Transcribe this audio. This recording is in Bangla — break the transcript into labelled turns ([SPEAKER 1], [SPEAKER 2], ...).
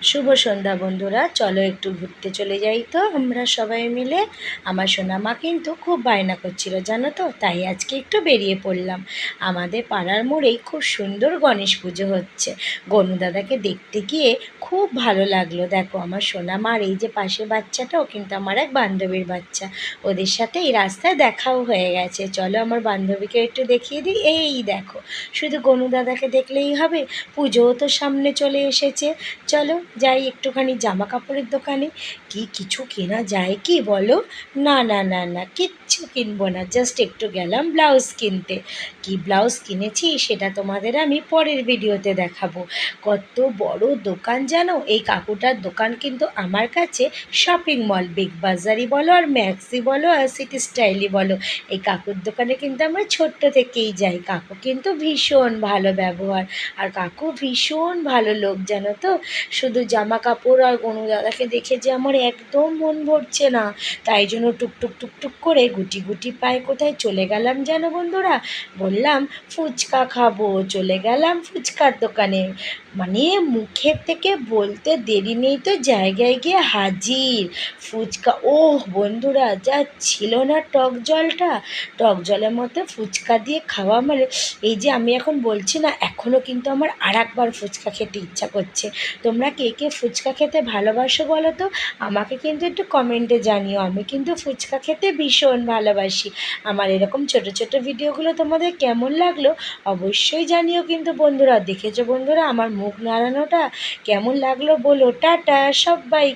[SPEAKER 1] শুভ সন্ধ্যা বন্ধুরা, চলো একটু ঘুরতে চলে যাই তো আমরা সবাই মিলে। আমার সোনামা কিন্তু খুব বায়না করছিল জানো তো, তাই আজকে একটু বেরিয়ে পড়লাম। আমাদের পাড়ার মোড়েই খুব সুন্দর গণেশ পুজো হচ্ছে। গনু দাদাকে দেখতে গিয়ে খুব ভালো লাগলো। দেখো আমার সোনামার এই যে পাশে বাচ্চাটাও কিন্তু আমার এক বান্ধবীর বাচ্চা, ওদের সাথে এই রাস্তায় দেখাও হয়ে গেছে। চলো আমার বান্ধবীকে একটু দেখিয়ে দিই। এই দেখো, শুধু গনু দাদাকে দেখলেই হবে, পুজোও তো সামনে চলে এসেছে। চলো যাই একটুখানি জামা কাপড়ের দোকানে। কি কিছু কেনা যায় কি বলো? না না না না, কিচ্ছু কিনবো না, জাস্ট একটু গেলাম ব্লাউজ কিনতে। কি ব্লাউজ কিনেছি সেটা তোমাদের আমি পরের ভিডিওতে দেখাবো। কত বড় দোকান জানো, এই কাকুটার দোকান কিন্তু আমার কাছে শপিং মল, বিগ বাজারই বলো আর ম্যাক্সি বলো আর সিটি স্টাইলই বলো, এই কাকুর দোকানে কিন্তু আমরা ছোট্ট থেকেই যাই। কাকু কিন্তু ভীষণ ভালো ব্যবহার, আর কাকু ভীষণ ভালো লোক জানো তো। শুধু জামা কাপড় আর গনু দাদাকে দেখে যে আমার একদম মন ভরছে না, তাই জন্য টুকটুক টুকটুক করে গুটি গুটি পায়ে কোথায় চলে গেলাম জানো বন্ধুরা? বললাম ফুচকা খাবো, চলে গেলাম ফুচকার দোকানে। মানে মুখের থেকে বলতে দেরি নেই তো জায়গায় গিয়ে হাজির ফুচকা। ওহ বন্ধুরা, যা ছিল না টক জলটা, টক জলের মতো ফুচকা দিয়ে খাওয়া মানে, এই যে আমি এখন বলছি না, এখনও কিন্তু আমার আর একবার ফুচকা খেতে ইচ্ছা করছে। তোমরা কে কে ফুচকা খেতে ভালোবাসো বলো তো? আমাকে কিন্তু একটু কমেন্টে জানিও। আমি কিন্তু ফুচকা খেতে ভীষণ ভালোবাসি। আমার এরকম ছোট ছোট ভিডিওগুলো তোমাদের কেমন লাগলো অবশ্যই জানিও কিন্তু বন্ধুরা। দেখেছো বন্ধুরা আমার মুখ নাড়ানোটা? কেমন লাগলো বলো। টাটা সবাই।